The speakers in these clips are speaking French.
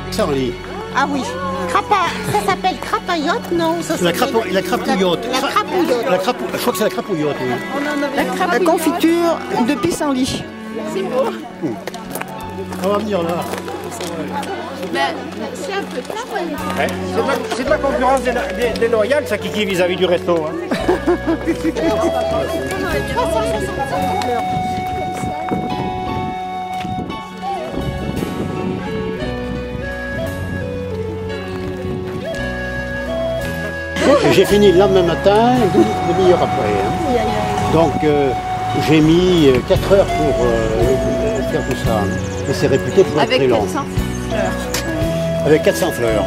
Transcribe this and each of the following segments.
Pissenlit. Ah oui. Ça s'appelle crapaillotte, non? La crapouillotte. La crapouillotte. Je crois que c'est la crapouillotte, oui. La confiture de pissenlit. C'est beau. On va venir là. C'est un peu plat. Ouais, c'est de la concurrence déloyale, ça, Kiki, vis-à-vis du resto. Hein. J'ai fini le lendemain matin, une demi-heure après. Hein. Donc j'ai mis 4 heures pour faire tout ça. Et c'est réputé pour être très long. Avec 400 fleurs.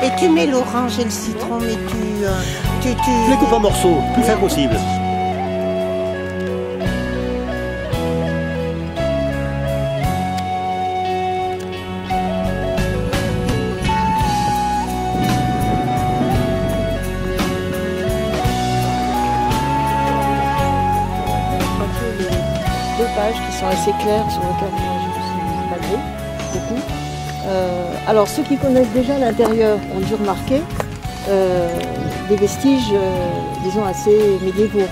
Et tu mets l'orange et le citron, mais tu Je les coupe en morceaux, plus fin possible. Deux pages qui sont assez claires sur lesquelles moi je me suis basée, beaucoup. Alors ceux qui connaissent déjà l'intérieur ont dû remarquer des vestiges, disons, assez médiévaux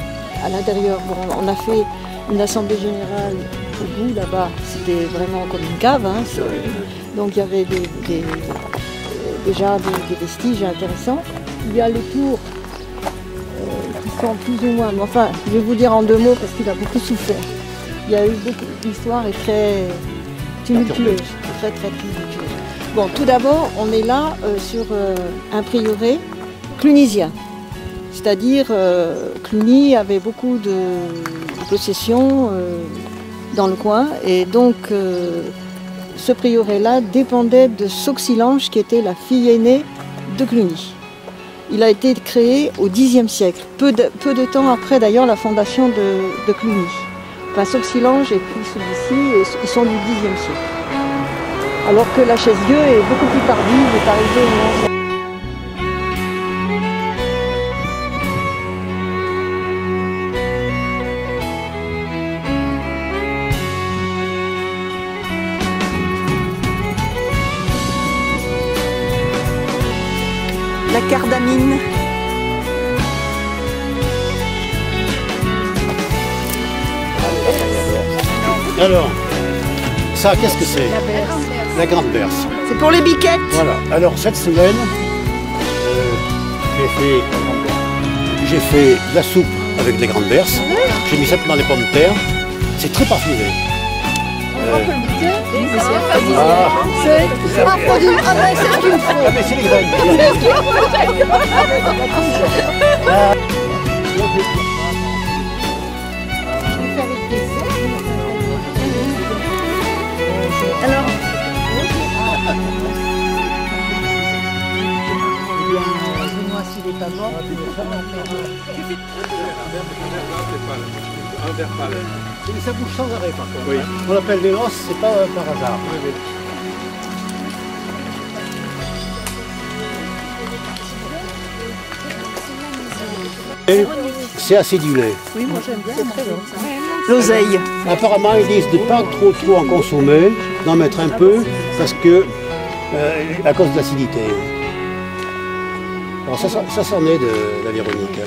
à l'intérieur. Bon, on a fait une assemblée générale au bout là-bas, c'était vraiment comme une cave, hein, donc il y avait déjà des vestiges intéressants. Il y a les tours qui sont plus ou moins, mais enfin je vais vous dire en 2 mots parce qu'il a beaucoup souffert. Il y a eu beaucoup, l'histoire est très tumultueuse, très tumultueuse. Bon, tout d'abord, on est là sur un prieuré clunisien. C'est-à-dire, Cluny avait beaucoup de possessions dans le coin. Et donc, ce prieuré-là dépendait de Sauxilange, qui était la fille aînée de Cluny. Il a été créé au Xe siècle, peu de temps après d'ailleurs la fondation de Cluny. Enfin, Sauxilange et puis celui-ci, ils sont du Xe siècle. Alors que la Chaise-Dieu est beaucoup plus tardive, est arrivée au XIe. La cardamine. Alors, ça, qu'est-ce que c'est? La grande berce. C'est pour les biquettes. Voilà. Alors, cette semaine, j'ai fait de la soupe avec des grandes berces. J'ai mis simplement des pommes de terre. C'est très parfumé. C'est un produit. Ah ben c'est ce qu'il me faut. Ah, mais c'est les graines. Alors, Dis-moi s'il n'est pas mort. Et ça bouge sans arrêt par contre. Oui. On l'appelle véloce, c'est pas par hasard. Oui. Et c'est acidulé. oui, moi j'aime bien. C'est très bon. L'oseille. Apparemment, ils disent de ne pas trop en consommer, d'en mettre un peu, parce que à cause de l'acidité. Alors ça s'en est de la Véronique.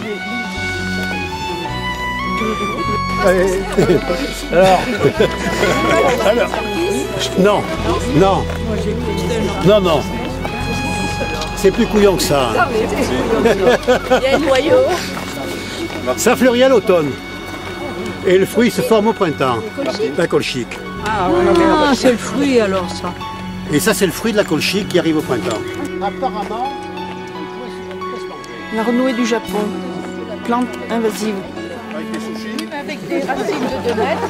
Alors, non. C'est plus couillon que ça. Hein. Il y a un noyau. Ça fleurit à l'automne. Et le fruit se forme au printemps. La colchique. Ah, c'est le fruit alors ça. Et ça, c'est le fruit de la colchique qui arrive au printemps. Apparemment, La renouée du Japon. Plante invasive. avec des sushis. Avec des racines de 2 mètres.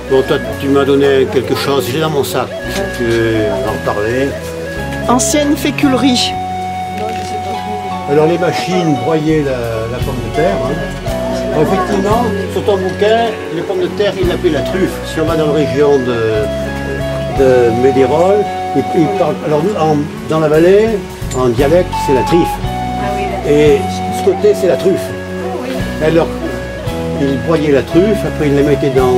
Bon, toi, tu m'as donné quelque chose, j'ai dans mon sac, si tu veux en parler. Ancienne féculerie. Alors, les machines broyaient la pomme de terre. Hein. Bon, effectivement, sur ton bouquin, les pommes de terre, ils l'appellent la truffe. Si on va dans la région de de Médérol. Il parle, alors dans la vallée, en dialecte, c'est la triffe. Et ce côté, c'est la truffe. Alors, il broyait la truffe, après il la mettait dans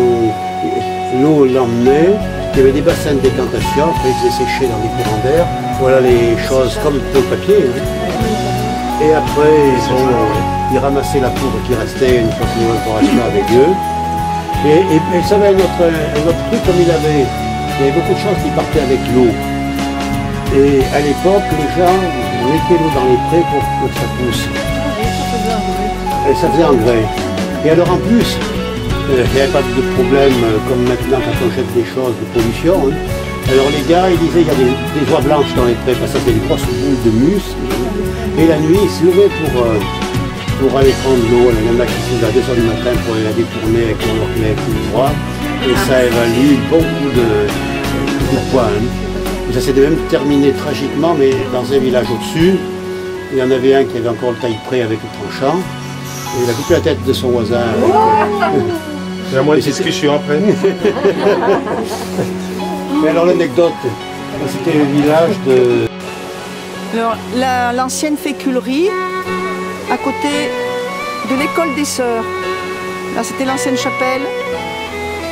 l'eau, l'emmenait. Il y avait des bassins de décantation, après il faisait sécher dans des courants d'air. Voilà les choses comme pour le papier. Hein. Et après, il ramassait la poudre qui restait une fois qu'il y avait une opération avec eux. Et ça avait un autre truc, comme il y avait beaucoup de choses qui partaient avec l'eau. Et à l'époque, les gens mettaient l'eau dans les prés pour que ça pousse. Et ça faisait engrais. Et alors en plus, il n'y avait pas de problème comme maintenant quand on jette des choses de pollution. Hein. Alors les gars, ils disaient qu'il y a des oies blanches dans les prés, parce que ça c'est des grosses boules de muscle. Et la nuit, ils se levaient pour aller prendre l'eau. Il y en a qui se lèvent à 2 h du matin pour aller la détourner avec leur clé tout droit. Et ça évalue beaucoup de poids. Hein. Et ça s'est même terminé tragiquement, mais dans un village au-dessus, il y en avait un qui avait encore le taille-près avec le tranchant. Et il a coupé la tête de son voisin. Il y a moins de discussion après. Mais alors l'anecdote, c'était le village de... Alors, l'ancienne féculerie, à côté de l'école des sœurs. Là, c'était l'ancienne chapelle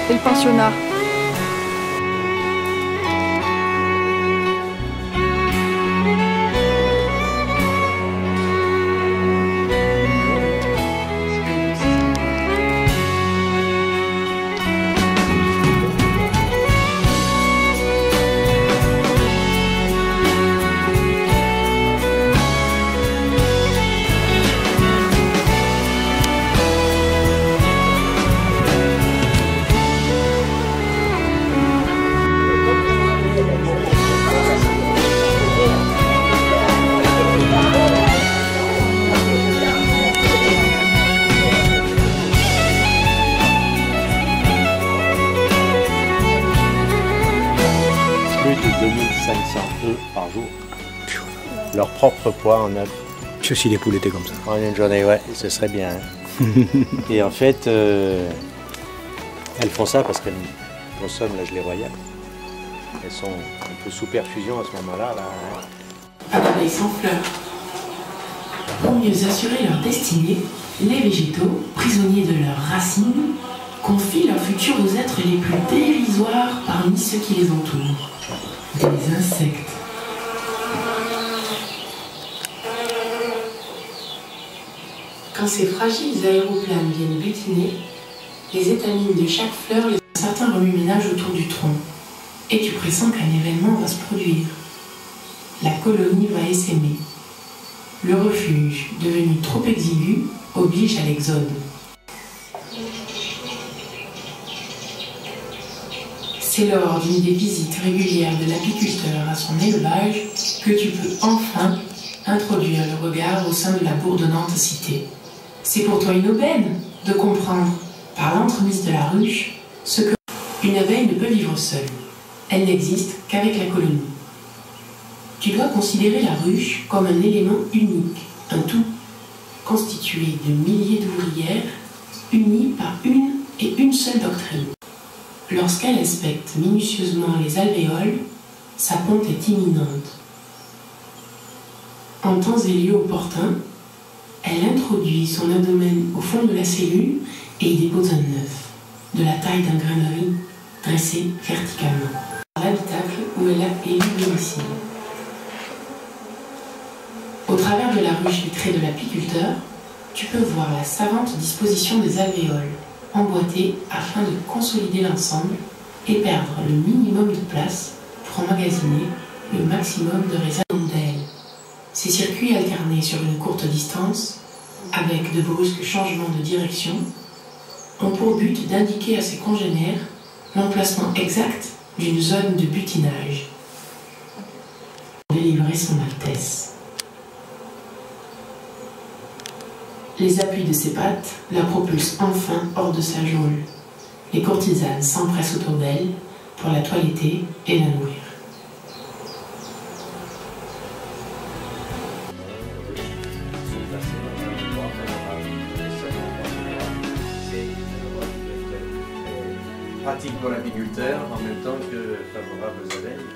et le pensionnat. De 2500 œufs par jour. Leur propre poids en œufs. Je sais si les poules étaient comme ça. En une journée, ouais, ce serait bien. Hein. Et en fait, elles font ça parce qu'elles consomment la gelée royale. Elles sont un peu sous perfusion à ce moment-là. Là, hein. Abeilles sans fleurs. Pour mieux assurer leur destinée, les végétaux, prisonniers de leurs racines, confient leur futur aux êtres les plus dérisoires parmi ceux qui les entourent. Des insectes. Quand ces fragiles aéroplanes viennent butiner, les étamines de chaque fleur laissent un certain remue-ménage autour du tronc. Et tu pressens qu'un événement va se produire. La colonie va essaimer. Le refuge, devenu trop exigu, oblige à l'exode. C'est lors d'une des visites régulières de l'apiculteur à son élevage que tu peux enfin introduire le regard au sein de la bourdonnante cité. C'est pour toi une aubaine de comprendre, par l'entremise de la ruche, ce que une abeille ne peut vivre seule. Elle n'existe qu'avec la colonie. Tu dois considérer la ruche comme un élément unique, un tout, constitué de milliers d'ouvrières, unies par une et une seule doctrine. Lorsqu'elle inspecte minutieusement les alvéoles, sa ponte est imminente. En temps et lieu opportun, elle introduit son abdomen au fond de la cellule et y dépose un œuf, de la taille d'un grain de riz, dressé verticalement, dans l'habitacle où elle a élu domicile. Au travers de la ruche vitrée de l'apiculteur, tu peux voir la savante disposition des alvéoles, emboîtées afin de consolider l'ensemble et perdre le minimum de place pour emmagasiner le maximum de réserves d'ailes. Ces circuits alternés sur une courte distance, avec de brusques changements de direction, ont pour but d'indiquer à ses congénères l'emplacement exact d'une zone de butinage. Délivrer son Altesse. Les appuis de ses pattes la propulsent enfin hors de sa geôle. Les courtisanes s'empressent autour d'elle pour la toiletter et la nourrir. Pratique pour l'apiculteur en même temps que favorable. favorable aux abeilles,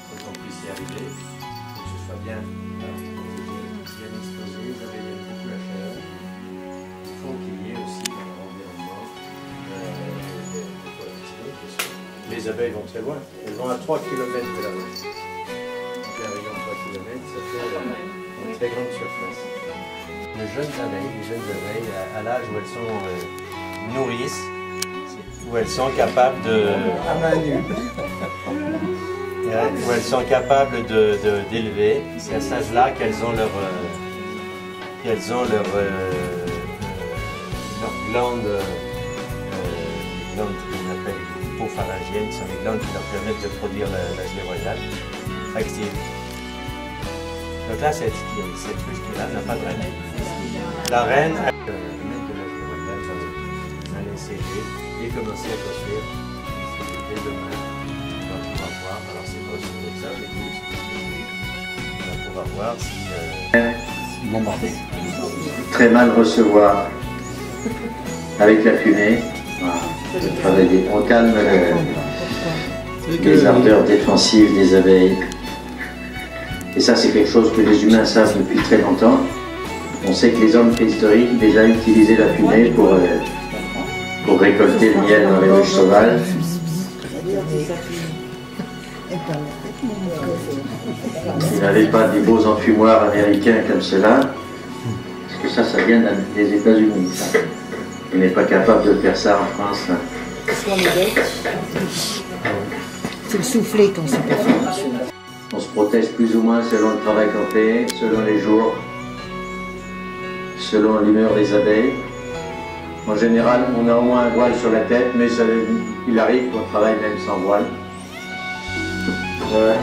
pour qu'on puisse y arriver, pour que ce soit bien exposé, les abeilles aiment beaucoup la chaleur. Il faut qu'il y ait aussi dans leur environnement des collectivités, parce que les abeilles vont très loin, elles vont à 3 km de la route. Donc un rayon de 3 km, ça fait une très grande surface. Les jeunes abeilles, à l'âge où elles sont nourrices, où elles sont capables d'élever, c'est à cet âge-là qu'elles ont leur glande, les glandes qu'on appelle hypopharyngiennes, qui sont les glandes qui leur permettent de produire la gelée royale active. Donc là, cette ruche qui est là n'a pas de reine. La reine a de la gelée royale dans un NCG et commencer à construire dès demain. Donc on va voir, alors c'est pas aussi comme ça, les goûts, donc on va voir si... Bombardé. Très mal recevoir avec la fumée. On calme les ardeurs défensives des abeilles. Et ça, c'est quelque chose que les humains savent depuis très longtemps. On sait que les hommes préhistoriques déjà utilisaient la fumée pour récolter le miel dans les ruches sauvages. Ils n'avaient pas des beaux enfumoirs américains comme cela, parce que ça vient des États-Unis. On n'est pas capable de faire ça en France. C'est le soufflet qu'on sait pas faire. On se protège plus ou moins selon le travail qu'on fait, selon les jours, selon l'humeur des abeilles. En général, on a au moins un voile sur la tête, mais il arrive qu'on travaille même sans voile. Ouais.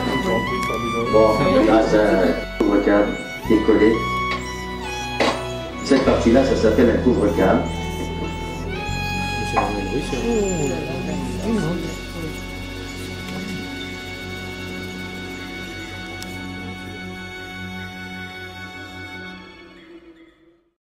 Bon, là, c'est un couvre-cave décollé. Cette partie-là, ça s'appelle un couvre-cave.